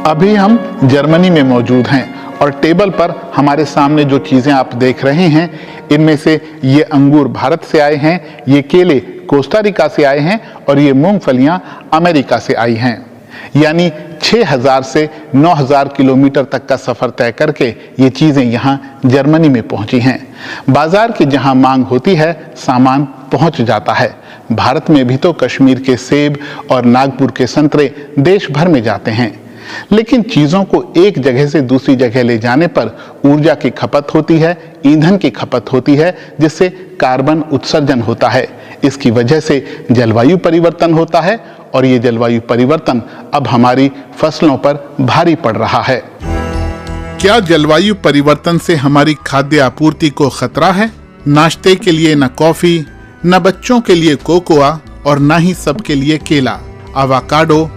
अभी हम जर्मनी में मौजूद हैं और टेबल पर हमारे सामने जो चीज़ें आप देख रहे हैं, इनमें से ये अंगूर भारत से आए हैं, ये केले कोस्टा रिका से आए हैं और ये मूंगफलियां अमेरिका से आई हैं। यानी 6000 से 9000 किलोमीटर तक का सफ़र तय करके ये चीज़ें यहाँ जर्मनी में पहुँची हैं। बाज़ार की जहाँ मांग होती है, सामान पहुँच जाता है। भारत में भी तो कश्मीर के सेब और नागपुर के संतरे देश भर में जाते हैं, लेकिन चीज़ों को एक जगह से दूसरी जगह ले जाने पर ऊर्जा की खपत होती है, ईंधन की खपत होती है, जिससे कार्बन उत्सर्जन होता है। इसकी वजह से जलवायु परिवर्तन होता है और ये जलवायु परिवर्तन अब हमारी फसलों पर भारी पड़ रहा है। क्या जलवायु परिवर्तन से हमारी खाद्य आपूर्ति को खतरा है? नाश्ते के लिए न कॉफी, न बच्चों के लिए कोकोआ और न ही सबके लिए केला। अवाकाडो,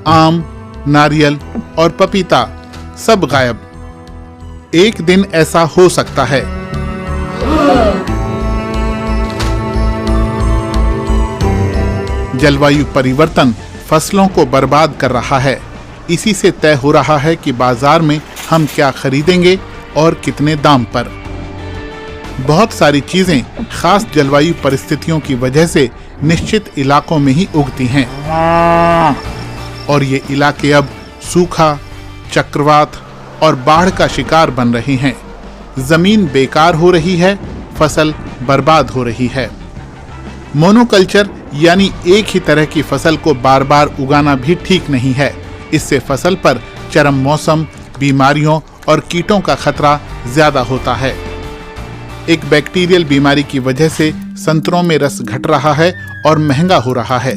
आम, नारियल और पपीता सब गायब। एक दिन ऐसा हो सकता है। जलवायु परिवर्तन फसलों को बर्बाद कर रहा है। इसी से तय हो रहा है कि बाजार में हम क्या खरीदेंगे और कितने दाम पर। बहुत सारी चीजें खास जलवायु परिस्थितियों की वजह से निश्चित इलाकों में ही उगती हैं और ये इलाके अब सूखा, चक्रवात और बाढ़ का शिकार बन रहे हैं। जमीन बेकार हो रही है, फसल बर्बाद हो रही है। मोनोकल्चर यानी एक ही तरह की फसल को बार बार उगाना भी ठीक नहीं है। इससे फसल पर चरम मौसम, बीमारियों और कीटों का खतरा ज्यादा होता है। एक बैक्टीरियल बीमारी की वजह से संतरों में रस घट रहा है और महंगा हो रहा है।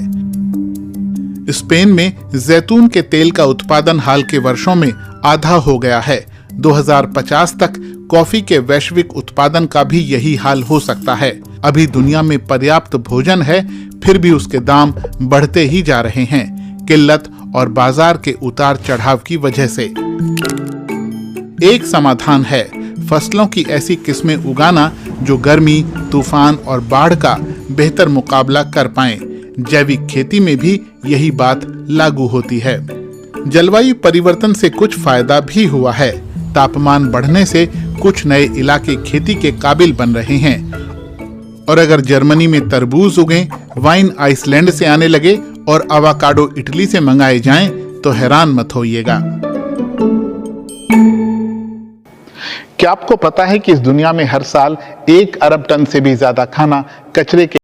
स्पेन में जैतून के तेल का उत्पादन हाल के वर्षों में आधा हो गया है। 2050 तक कॉफी के वैश्विक उत्पादन का भी यही हाल हो सकता है। अभी दुनिया में पर्याप्त भोजन है, फिर भी उसके दाम बढ़ते ही जा रहे हैं, किल्लत और बाजार के उतार चढ़ाव की वजह से। एक समाधान है फसलों की ऐसी किस्में उगाना जो गर्मी, तूफान और बाढ़ का बेहतर मुकाबला कर पाएं। जैविक खेती में भी यही बात लागू होती है। जलवायु परिवर्तन से कुछ फायदा भी हुआ है। तापमान बढ़ने से कुछ नए इलाके खेती के काबिल बन रहे हैं और अगर जर्मनी में तरबूज उगें, वाइन आइसलैंड से आने लगे और अवाकाडो इटली से मंगाए जाएं, तो हैरान मत होइएगा। क्या आपको पता है कि इस दुनिया में हर साल 1 अरब टन से भी ज्यादा खाना कचरे के